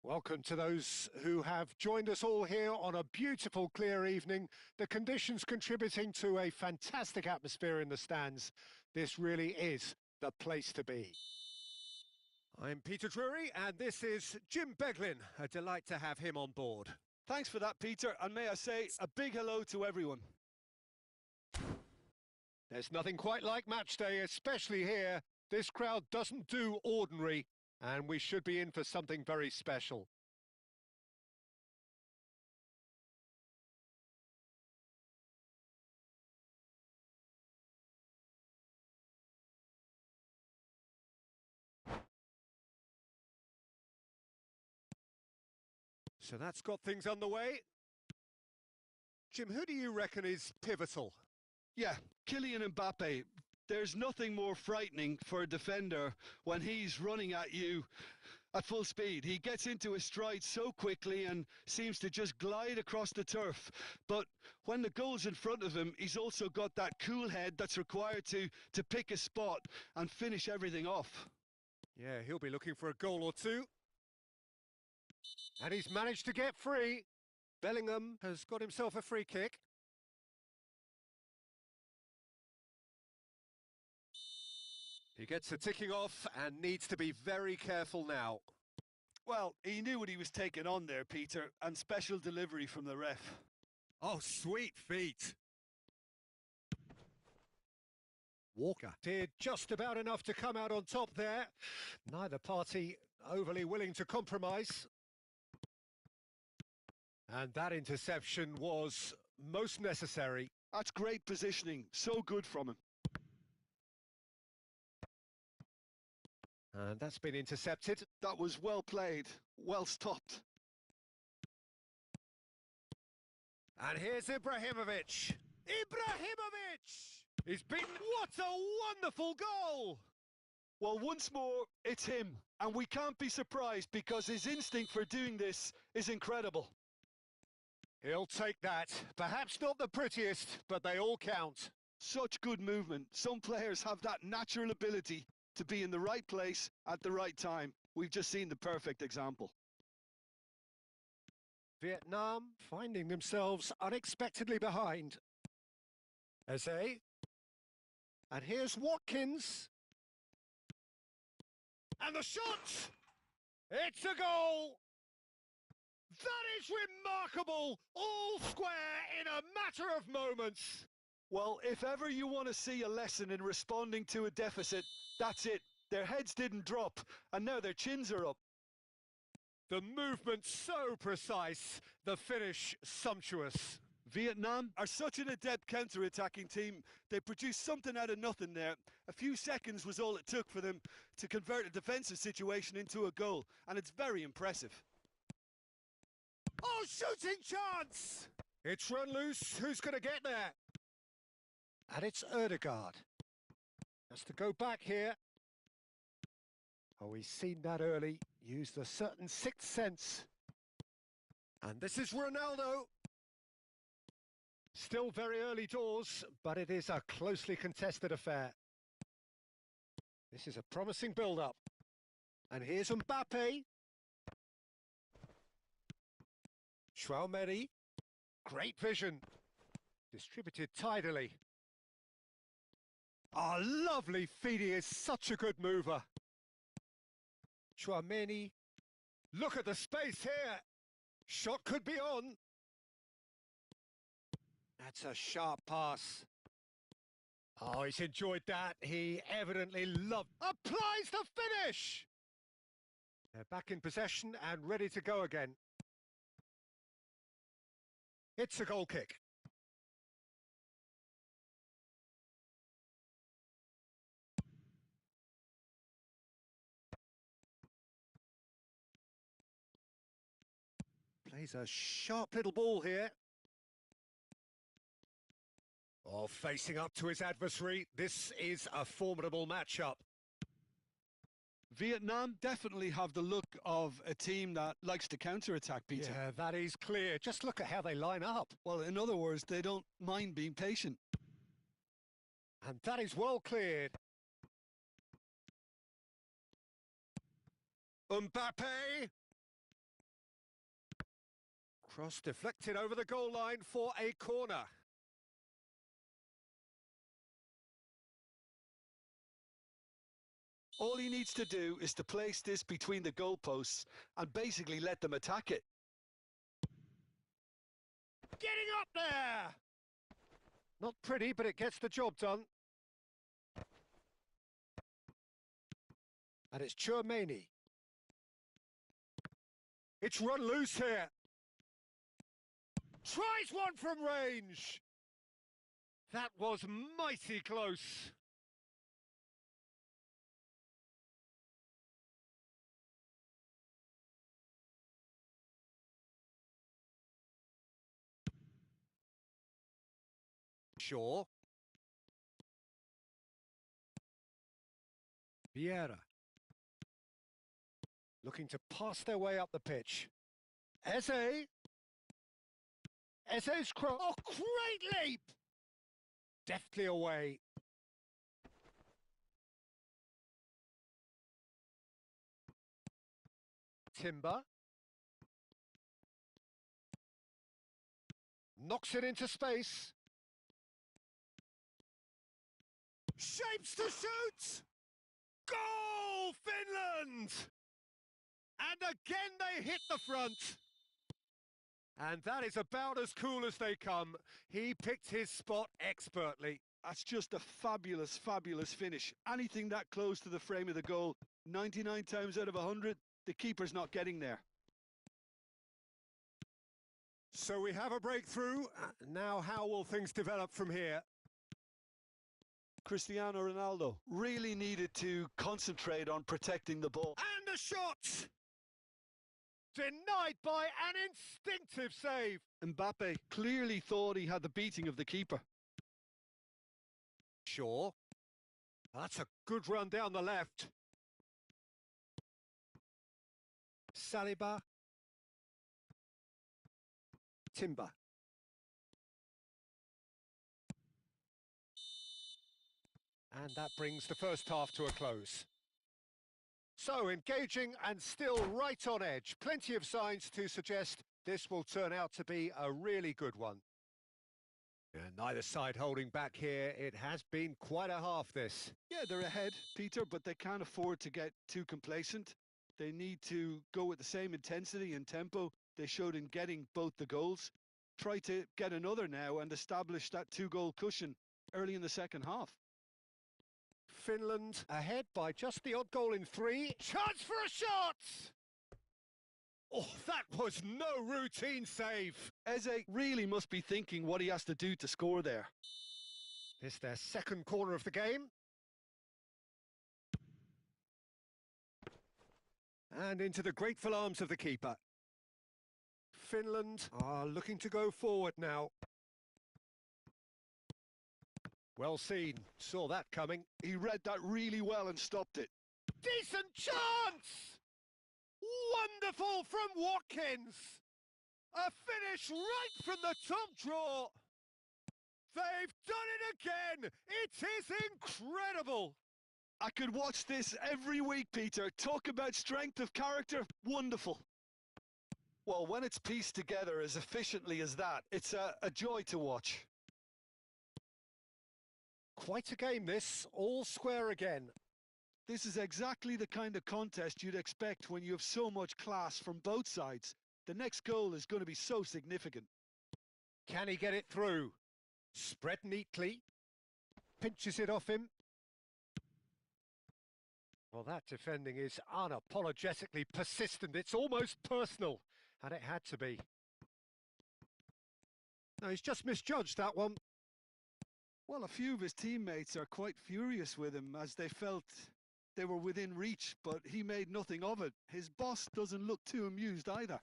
Welcome to those who have joined us all here on a beautiful, clear evening. The conditions contributing to a fantastic atmosphere in the stands. This really is the place to be. I'm Peter Drury, and this is Jim Beglin. A delight to have him on board. Thanks for that, Peter, and may I say a big hello to everyone. There's nothing quite like match day, especially here. This crowd doesn't do ordinary, and we should be in for something very special. So that's got things underway. Jim, who do you reckon is pivotal? Yeah, Kylian Mbappe. There's nothing more frightening for a defender when he's running at you at full speed. He gets into his stride so quickly and seems to just glide across the turf. But when the goal's in front of him, he's also got that cool head that's required to pick a spot and finish everything off. Yeah, he'll be looking for a goal or two. And he's managed to get free. Bellingham has got himself a free kick. He gets a ticking off and needs to be very careful now. Well, he knew what he was taking on there, Peter, and special delivery from the ref. Oh, sweet feet. Walker did just about enough to come out on top there. Neither party overly willing to compromise. And that interception was most necessary. That's great positioning. So good from him. And that's been intercepted. That was well played, well stopped. And here's Ibrahimovic. Ibrahimovic! He's beaten. What a wonderful goal! Well, once more, it's him. And we can't be surprised because his instinct for doing this is incredible. He'll take that. Perhaps not the prettiest, but they all count. Such good movement. Some players have that natural ability to be in the right place at the right time. We've just seen the perfect example. Vietnam finding themselves unexpectedly behind. Eze. And here's Watkins. And the shot! It's a goal! That is remarkable! All square in a matter of moments. Well, if ever you want to see a lesson in responding to a deficit, that's it. Their heads didn't drop, and now their chins are up. The movement so precise, the finish sumptuous. Vietnam are such an adept counter-attacking team. They produced something out of nothing there. A few seconds was all it took for them to convert a defensive situation into a goal, and it's very impressive. Oh, shooting chance! It's run loose. Who's going to get there? And it's Ødegaard. Has to go back here. Oh, he's seen that early. Used a certain sixth sense. And this is Ronaldo. Still very early doors, but it is a closely contested affair. This is a promising build-up. And here's Mbappe. Tchouaméni. Great vision. Distributed tidily. Ah, lovely feet. He is such a good mover. Tchouaméni. Look at the space here. Shot could be on. That's a sharp pass. Oh, he's enjoyed that. He evidently loved. Applies the finish. They're back in possession and ready to go again. It's a goal kick. Plays a sharp little ball here. Oh, facing up to his adversary. This is a formidable matchup. Vietnam definitely have the look of a team that likes to counter-attack, Peter. Yeah, that is clear. Just look at how they line up. Well, in other words, they don't mind being patient. And that is well cleared. Mbappe. Cross deflected over the goal line for a corner. All he needs to do is to place this between the goalposts and basically let them attack it. Getting up there! Not pretty, but it gets the job done. And it's Churmani. It's run loose here. Tries one from range. That was mighty close. Shaw. Vieira. Looking to pass their way up the pitch. Eze. Eze's cross. Oh, great leap! Deftly away. Timber. Knocks it into space. Shapes to shoot! Goal, Finland! And again they hit the front. And that is about as cool as they come. He picked his spot expertly. That's just a fabulous, fabulous finish. Anything that close to the frame of the goal, 99 times out of 100, the keeper's not getting there. So we have a breakthrough. Now how will things develop from here? Cristiano Ronaldo really needed to concentrate on protecting the ball. And a shot! Denied by an instinctive save. Mbappe clearly thought he had the beating of the keeper. Shaw. That's a good run down the left. Saliba. Timber. And that brings the first half to a close. So engaging and still right on edge. Plenty of signs to suggest this will turn out to be a really good one. And neither side holding back here. It has been quite a half, this. Yeah, they're ahead, Peter, but they can't afford to get too complacent. They need to go with the same intensity and tempo they showed in getting both the goals. Try to get another now and establish that two-goal cushion early in the second half. Finland ahead by just the odd goal in 3. Chance for a shot! Oh, that was no routine save. Eze really must be thinking what he has to do to score there. This their second corner of the game. And into the grateful arms of the keeper. Finland are looking to go forward now. Well seen. Saw that coming. He read that really well and stopped it. Decent chance! Wonderful from Watkins! A finish right from the top draw! They've done it again! It is incredible! I could watch this every week, Peter. Talk about strength of character. Wonderful. Well, when it's pieced together as efficiently as that, it's a joy to watch. Quite a game this, all square again. This is exactly the kind of contest you'd expect when you have so much class from both sides. The next goal is going to be so significant. Can he get it through? Spread neatly. Pinches it off him. Well, that defending is unapologetically persistent. It's almost personal, and it had to be. No, he's just misjudged that one. Well, a few of his teammates are quite furious with him as they felt they were within reach, but he made nothing of it. His boss doesn't look too amused either.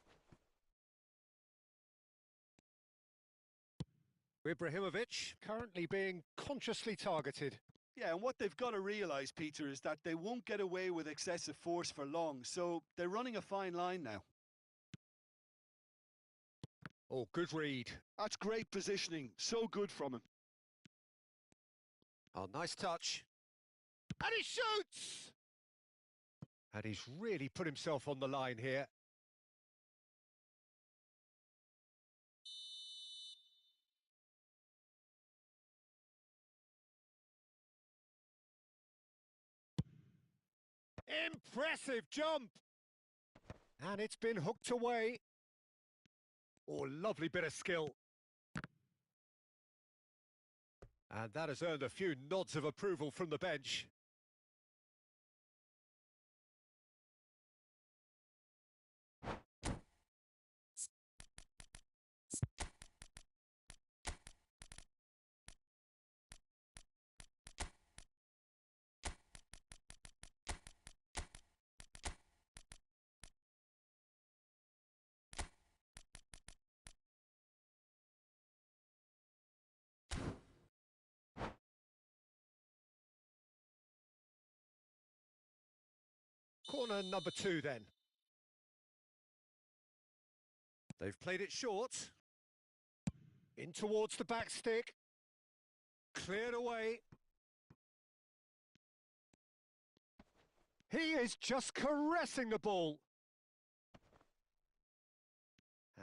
Ibrahimovic currently being consciously targeted. Yeah, and what they've got to realise, Peter, is that they won't get away with excessive force for long, so they're running a fine line now. Oh, good read. That's great positioning. So good from him. Oh, nice touch. And he shoots! And he's really put himself on the line here. Impressive jump! And it's been hooked away. Oh, lovely bit of skill. And that has earned a few nods of approval from the bench. Corner number 2 then. They've played it short. In towards the back stick. Cleared away. He is just caressing the ball.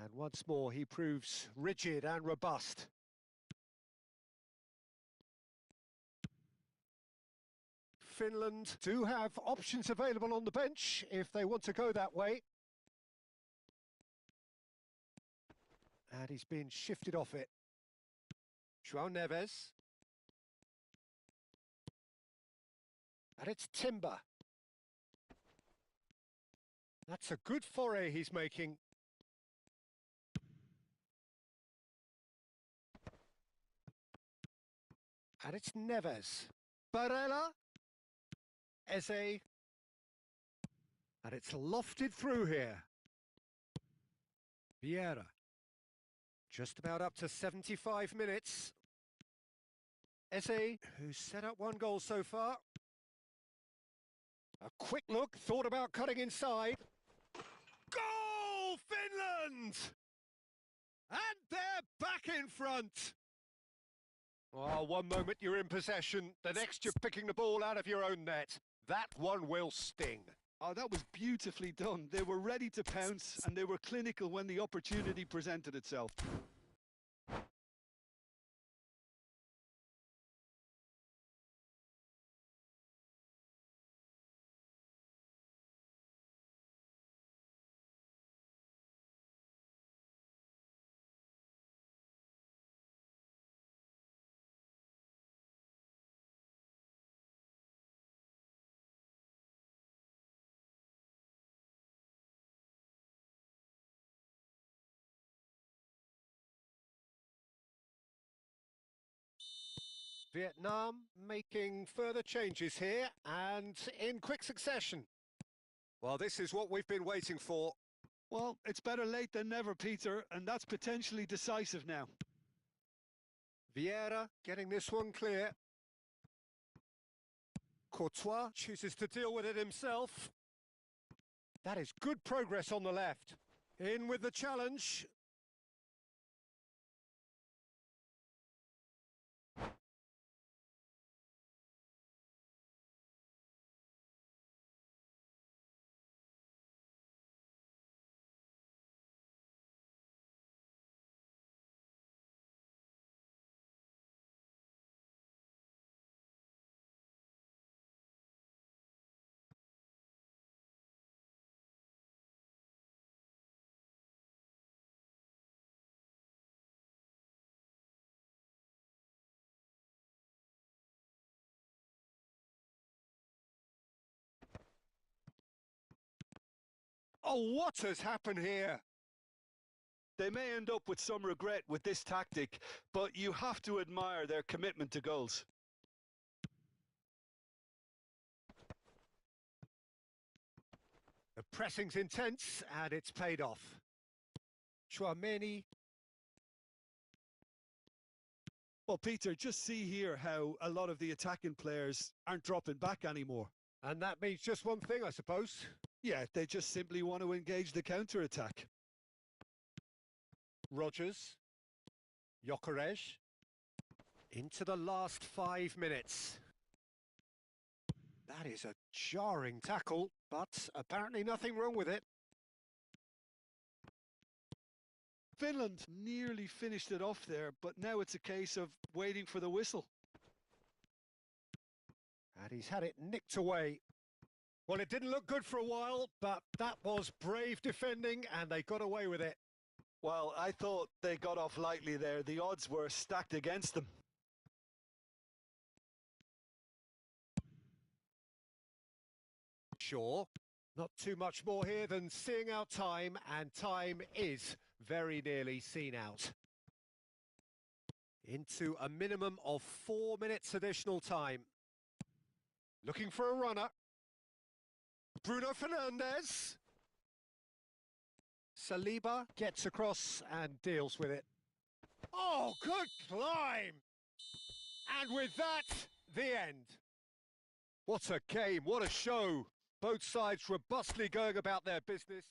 And once more he proves rigid and robust. Finland do have options available on the bench if they want to go that way. And he's been shifted off it. João Neves. And it's Timber. That's a good foray he's making. And it's Neves. Barella. Eze. And it's lofted through here. Vieira. Just about up to 75 minutes. Eze, who's set up 1 goal so far. A quick look, thought about cutting inside. Goal, Finland! And they're back in front. Oh, one moment you're in possession, the next you're picking the ball out of your own net. That one will sting. Oh, that was beautifully done. They were ready to pounce and they were clinical when the opportunity presented itself. Vietnam making further changes here and in quick succession. Well, this is what we've been waiting for. Well, it's better late than never, Peter, and that's potentially decisive now. Vieira getting this one clear. Courtois chooses to deal with it himself. That is good progress on the left. In with the challenge. Oh, what has happened here? They may end up with some regret with this tactic, but you have to admire their commitment to goals. The pressing's intense and it's paid off. Chouameni. Well, Peter, just see here how a lot of the attacking players aren't dropping back anymore. And that means just one thing, I suppose. Yeah, they just simply want to engage the counter-attack. Rogers. Gyökeres. Into the last 5 minutes. That is a jarring tackle, but apparently nothing wrong with it. Finland nearly finished it off there, but now it's a case of waiting for the whistle. And he's had it nicked away. Well, it didn't look good for a while, but that was brave defending and they got away with it. Well, I thought they got off lightly there. The odds were stacked against them. Sure, not too much more here than seeing out time, and time is very nearly seen out. Into a minimum of 4 minutes additional time. Looking for a runner. Bruno Fernandes. Saliba gets across and deals with it. Oh, good climb! And with that, the end. What a game, what a show. Both sides robustly going about their business.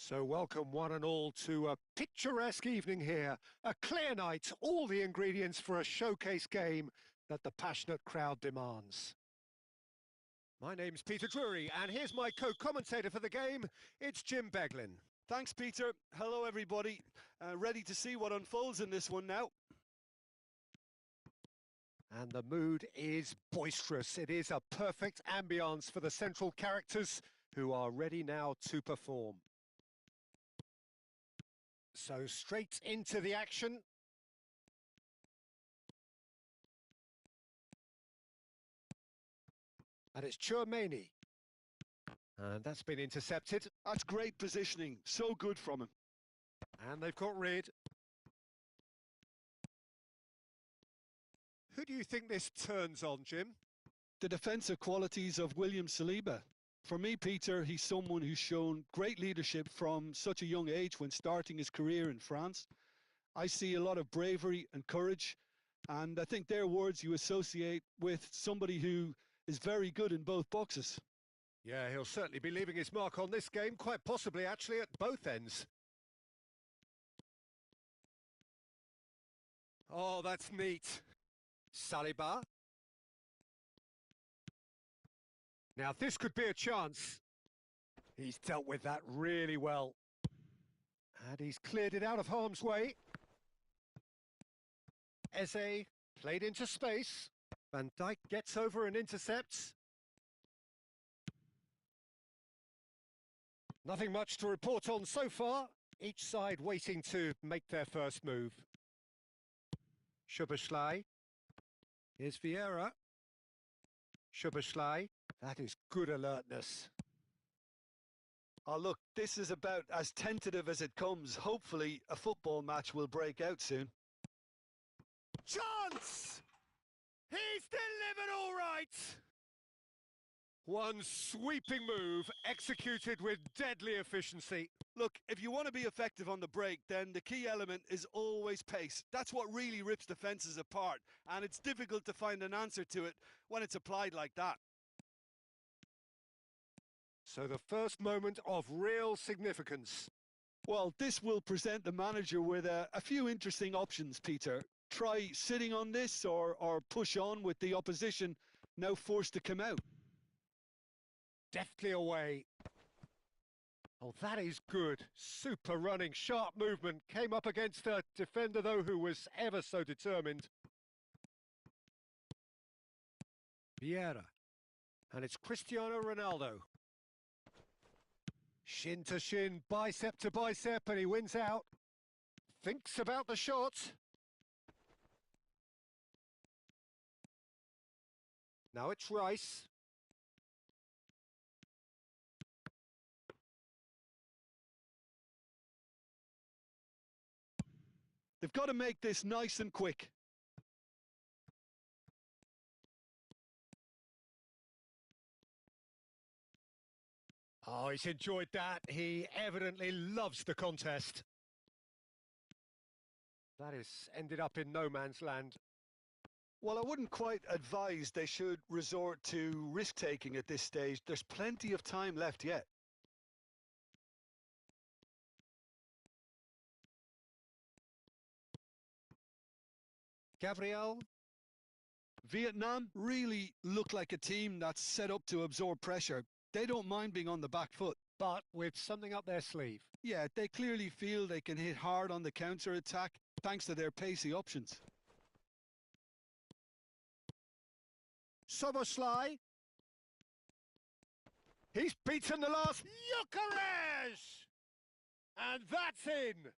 So welcome one and all to a picturesque evening here, a clear night, all the ingredients for a showcase game that the passionate crowd demands. My name's Peter Drury, and here's my co-commentator for the game, it's Jim Beglin. Thanks, Peter. Hello, everybody. Ready to see what unfolds in this one now. And the mood is boisterous. It is a perfect ambience for the central characters who are ready now to perform. So straight into the action. And it's Chouameni. And that's been intercepted. That's great positioning. So good from him. And they've got rid. Who do you think this turns on, Jim? The defensive qualities of William Saliba. For me, Peter, he's someone who's shown great leadership from such a young age when starting his career in France. I see a lot of bravery and courage, and I think they're words you associate with somebody who is very good in both boxes. Yeah, he'll certainly be leaving his mark on this game, quite possibly actually at both ends. Oh, that's neat. Saliba. Now this could be a chance. He's dealt with that really well. And he's cleared it out of harm's way. Eze played into space. Van Dijk gets over and intercepts. Nothing much to report on so far. Each side waiting to make their first move. Szoboszlai. Here's Vieira. Szoboszlai. That is good alertness. Oh, look, this is about as tentative as it comes. Hopefully, a football match will break out soon. Chance! He's delivered all right! One sweeping move, executed with deadly efficiency. Look, if you want to be effective on the break, then the key element is always pace. That's what really rips defences apart, and it's difficult to find an answer to it when it's applied like that. So the first moment of real significance. Well, this will present the manager with a few interesting options, Peter. Try sitting on this or push on with the opposition now forced to come out. Deftly away. Oh, that is good. Super running, sharp movement. Came up against a defender, though, who was ever so determined. Vieira. And it's Cristiano Ronaldo. Shin to shin, bicep to bicep, and he wins out. Thinks about the shot. Now it's Rice. They've got to make this nice and quick. Oh, he's enjoyed that. He evidently loves the contest. That has ended up in no man's land. Well, I wouldn't quite advise they should resort to risk-taking at this stage. There's plenty of time left yet. Gabriel. Vietnam really look like a team that's set up to absorb pressure. They don't mind being on the back foot. But with something up their sleeve. Yeah, they clearly feel they can hit hard on the counter-attack thanks to their pacey options. Szoboszlai. He's beaten the last. Xiquach! And that's in.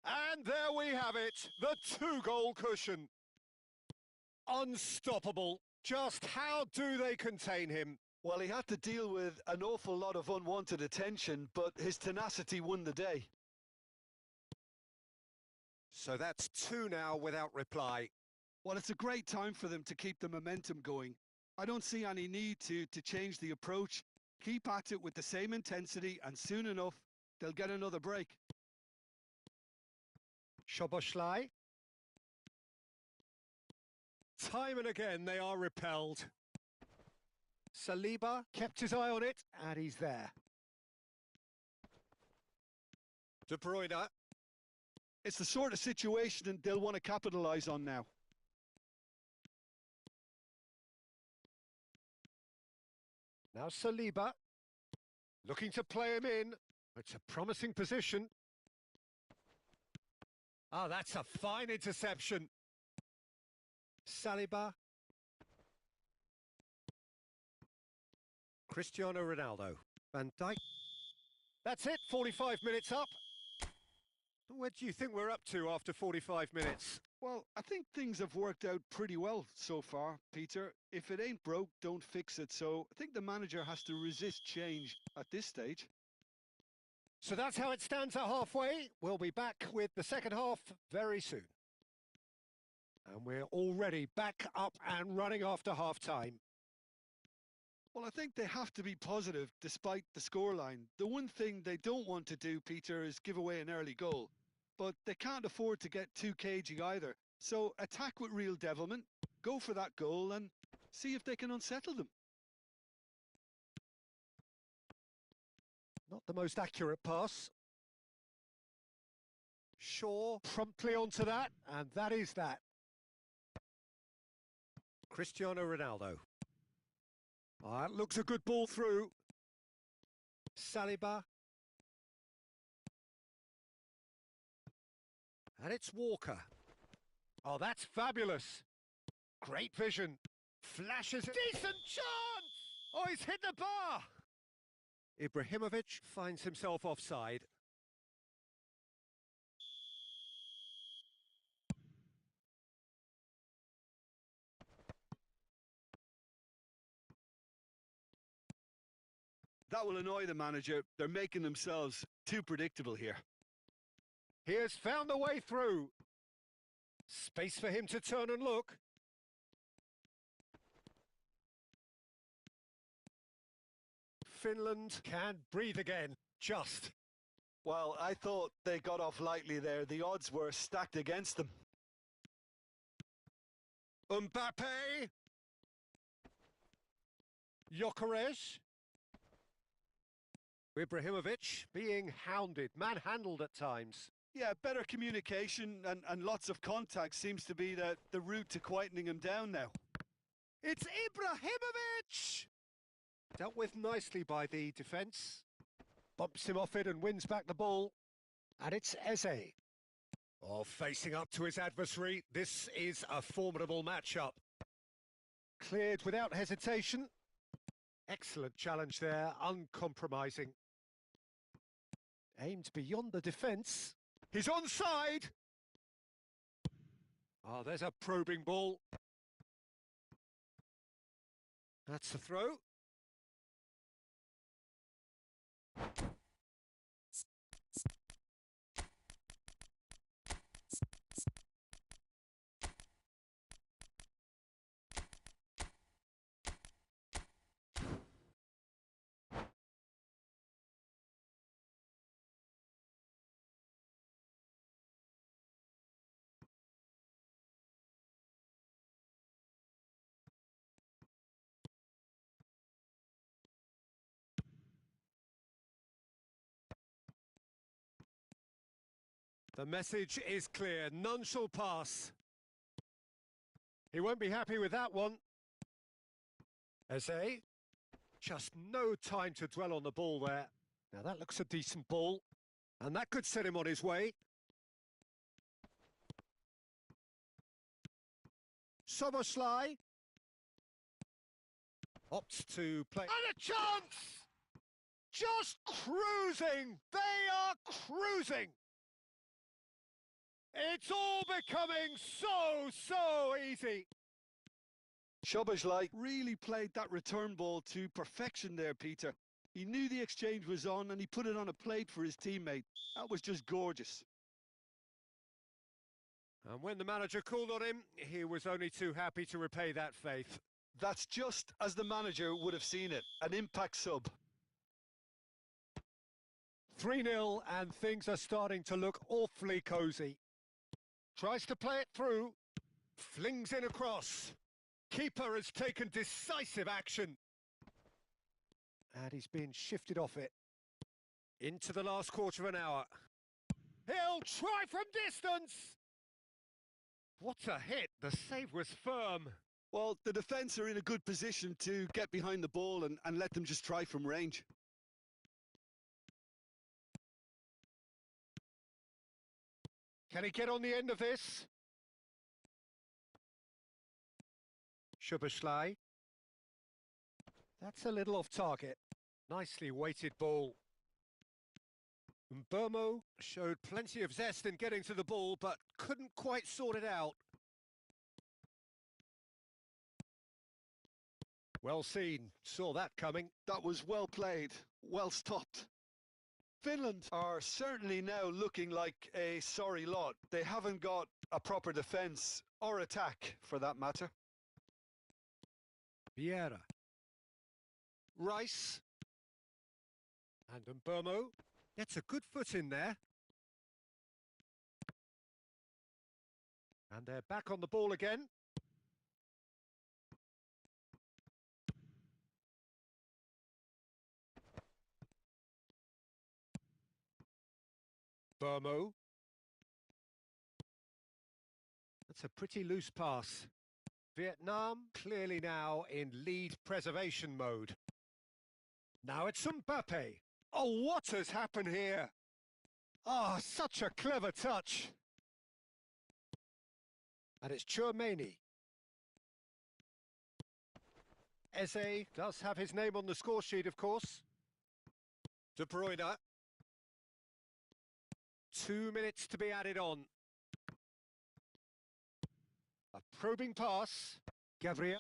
And there we have it, the two-goal cushion. Unstoppable. Just how do they contain him? Well, he had to deal with an awful lot of unwanted attention, but his tenacity won the day. So that's two now without reply. Well, it's a great time for them to keep the momentum going. I don't see any need to change the approach. Keep at it with the same intensity, and soon enough, they'll get another break. Szoboszlai. Time and again they are repelled. Saliba kept his eye on it, and he's there. De Bruyne. It's the sort of situation they'll want to capitalise on now. Now Saliba, looking to play him in. It's a promising position. Ah, that's a fine interception. Saliba. Cristiano Ronaldo. Van Dijk. That's it, 45 minutes up. Where do you think we're up to after 45 minutes? Well, I think things have worked out pretty well so far, Peter. If it ain't broke, don't fix it. So I think the manager has to resist change at this stage. So that's how it stands at halfway. We'll be back with the second half very soon. And we're already back up and running after half-time. Well, I think they have to be positive despite the scoreline. The one thing they don't want to do, Peter, is give away an early goal. But they can't afford to get too cagey either. So attack with real devilment, go for that goal and see if they can unsettle them. Not the most accurate pass. Shaw promptly onto that, and that is that. Cristiano Ronaldo. That looks a good ball through. Saliba. And it's Walker. Oh, that's fabulous. Great vision. Flashes. Decent chance! Oh, he's hit the bar! Ibrahimovic finds himself offside. That will annoy the manager. They're making themselves too predictable here. He has found the way through. Space for him to turn and look. Finland can breathe again, just. Well, I thought they got off lightly there. The odds were stacked against them. Mbappe. Xiquach. Ibrahimovic being hounded, manhandled at times. Yeah, better communication and lots of contact seems to be the route to quietening him down now. It's Ibrahimovic! Dealt with nicely by the defence. Bumps him off it and wins back the ball. And it's Eze. Oh, facing up to his adversary. This is a formidable matchup. Cleared without hesitation. Excellent challenge there, uncompromising. Aimed beyond the defence. He's onside! Oh, there's a probing ball. That's the throw. The message is clear, none shall pass. He won't be happy with that one. Eze, just no time to dwell on the ball there. Now that looks a decent ball, and that could set him on his way. Soboslai opts to play. And a chance! Just cruising! They are cruising! It's all becoming so easy. Szoboszlai really played that return ball to perfection there, Peter. He knew the exchange was on and he put it on a plate for his teammate. That was just gorgeous. And when the manager called on him, he was only too happy to repay that faith. That's just as the manager would have seen it, an impact sub. 3-0 and things are starting to look awfully cosy. Tries to play it through, flings in across. Keeper has taken decisive action. And he's been shifted off it. Into the last quarter of an hour. He'll try from distance! What a hit, the save was firm. Well, the defence are in a good position to get behind the ball and let them just try from range. Can he get on the end of this? Szoboszlai. That's a little off target. Nicely weighted ball. Mbomo showed plenty of zest in getting to the ball, but couldn't quite sort it out. Well seen, saw that coming. That was well played, well stopped. Finland are certainly now looking like a sorry lot. They haven't got a proper defence or attack, for that matter. Vieira. Rice. And Mbomo gets a good foot in there. And they're back on the ball again. Mbomo. That's a pretty loose pass. Vietnam clearly now in lead preservation mode. Now it's Mbappe. Oh, what has happened here? Ah, oh, such a clever touch. And it's Chouameni. Eze does have his name on the score sheet, of course. De Bruyne. 2 minutes to be added on. A probing pass. Gabriel.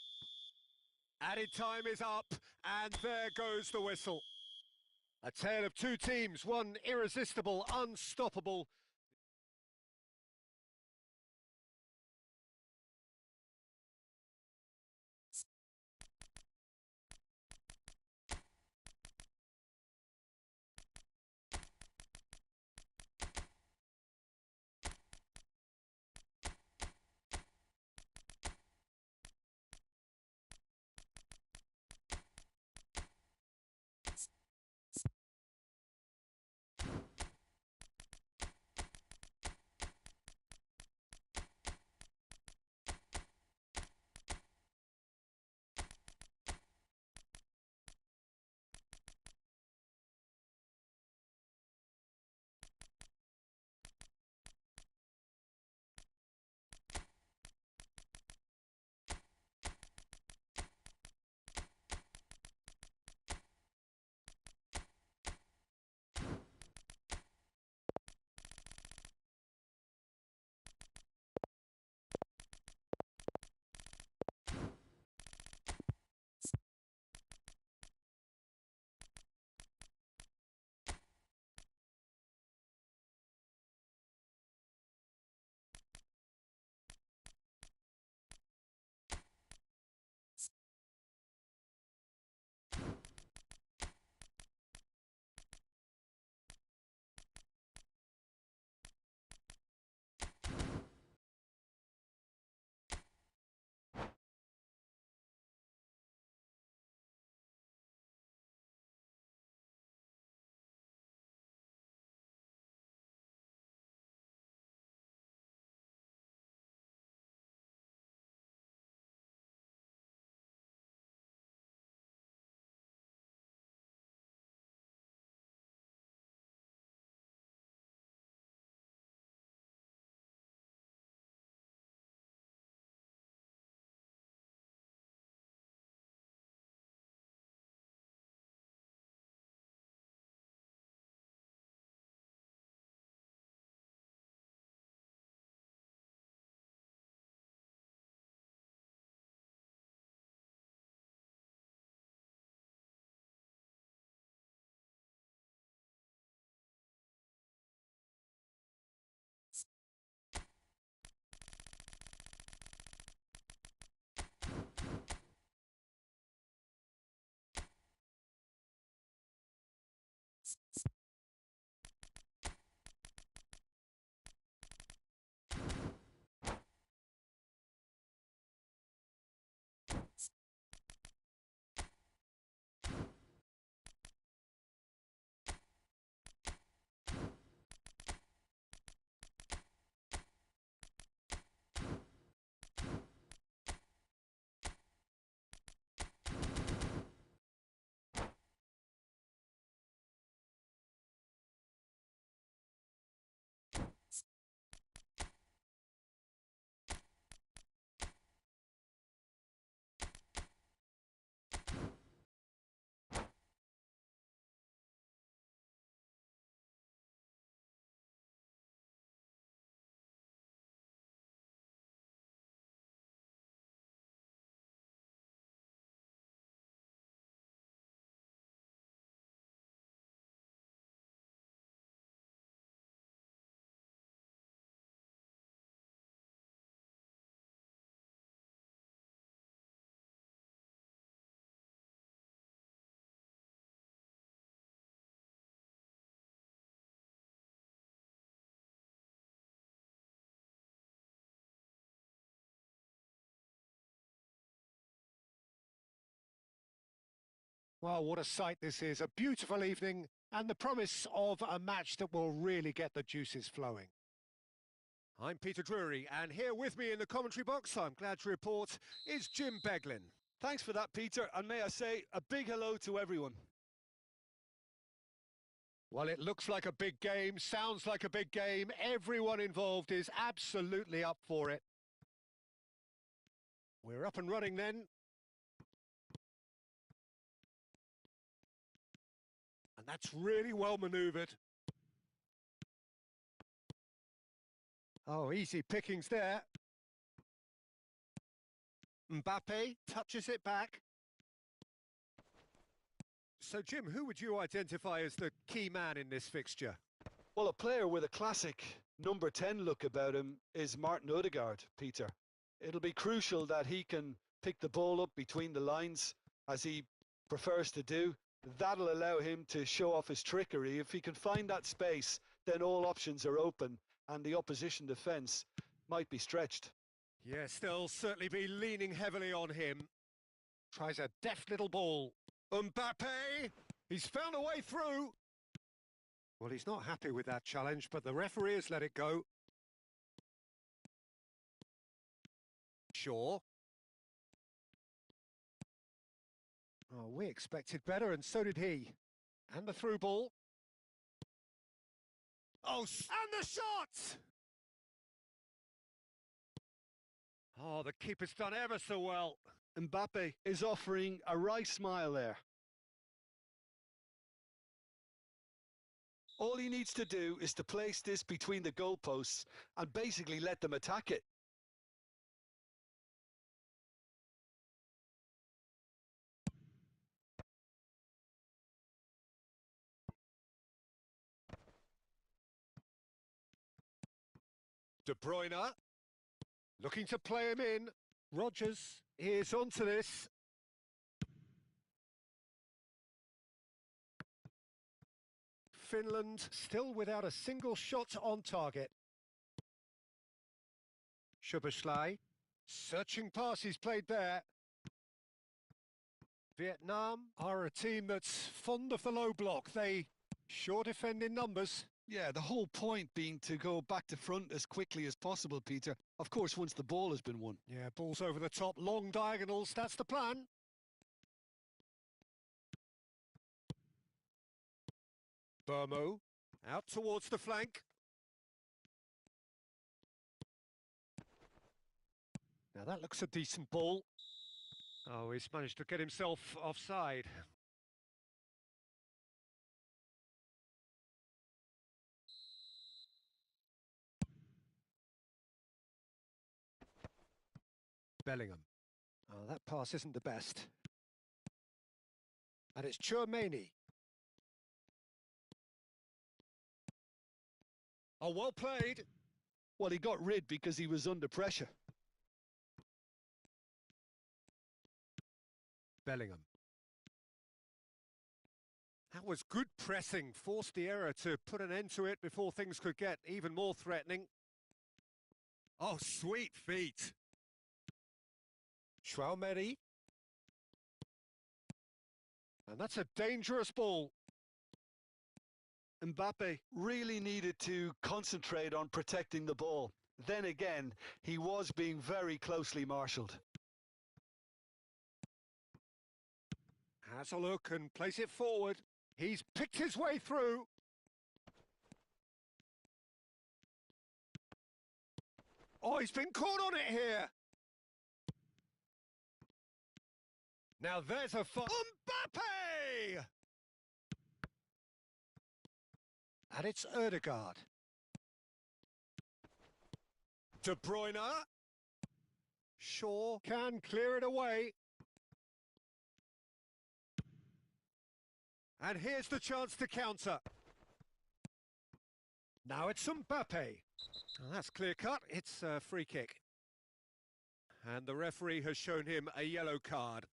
Added time is up, and there goes the whistle. A tale of two teams, one irresistible, unstoppable, Well, what a sight this is. A beautiful evening and the promise of a match that will really get the juices flowing. I'm Peter Drury, and here with me in the commentary box, I'm glad to report, is Jim Beglin. Thanks for that, Peter, and may I say a big hello to everyone. Well, it looks like a big game, sounds like a big game. Everyone involved is absolutely up for it. We're up and running then. And that's really well manoeuvred. Oh, easy pickings there. Mbappe touches it back. So, Jim, who would you identify as the key man in this fixture? Well, a player with a classic number 10 look about him is Martin Odegaard, Peter. It'll be crucial that he can pick the ball up between the lines, as he prefers to do. That'll allow him to show off his trickery. If he can find that space, then all options are open, and the opposition defence might be stretched. Yes, they'll certainly be leaning heavily on him. Tries a deft little ball. Mbappe! He's found a way through. Well, he's not happy with that challenge, but the referee has let it go. Sure. Oh, we expected better, and so did he. And the through ball. Oh, and the shot! Oh, the keeper's done ever so well. Mbappe is offering a wry smile there. All he needs to do is to place this between the goalposts and basically let them attack it. De Bruyne, looking to play him in. Rodgers is onto this. Finland still without a single shot on target. Szoboszlai, searching passes played there. Vietnam are a team that's fond of the low block. They sure defend in numbers. Yeah, the whole point being to go back to front as quickly as possible, Peter. Of course, once the ball has been won. Yeah, balls over the top, long diagonals, that's the plan. Burmo, out towards the flank. Now that looks a decent ball. Oh, he's managed to get himself offside. Bellingham. Oh, that pass isn't the best. And it's Chouameni. Oh, well played. Well, he got rid because he was under pressure. Bellingham. That was good pressing, forced the error to put an end to it before things could get even more threatening. Oh, sweet feet. Chouameni. And that's a dangerous ball. Mbappe really needed to concentrate on protecting the ball. Then again, he was being very closely marshalled. Has a look and plays it forward. He's picked his way through. Oh, he's been caught on it here. Now there's a Mbappe! And it's Odegaard. De Bruyne. Shaw can clear it away. And here's the chance to counter. Now it's Mbappe. Well, that's clear cut. It's a free kick. And the referee has shown him a yellow card.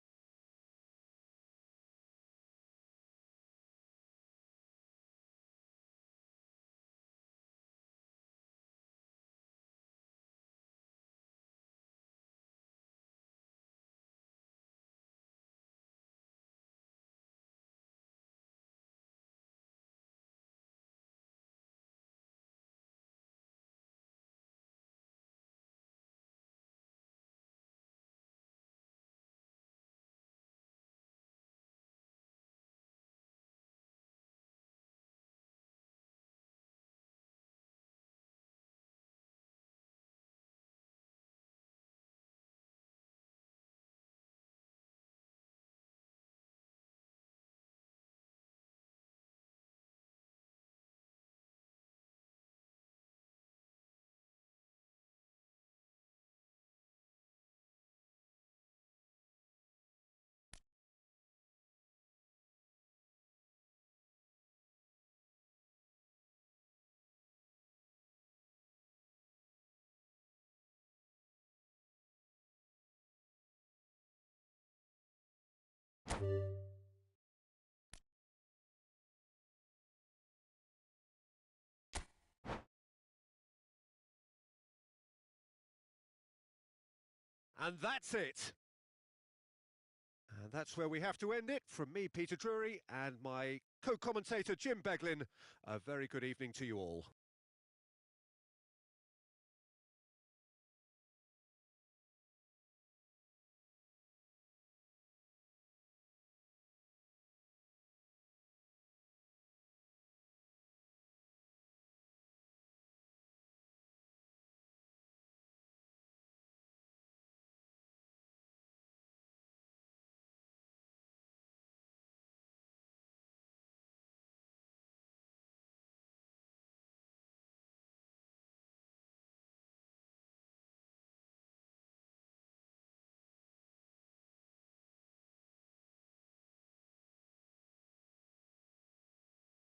And that's it. And that's where we have to end it. From me, Peter Drury, and my co-commentator, Jim Beglin. A very good evening to you all.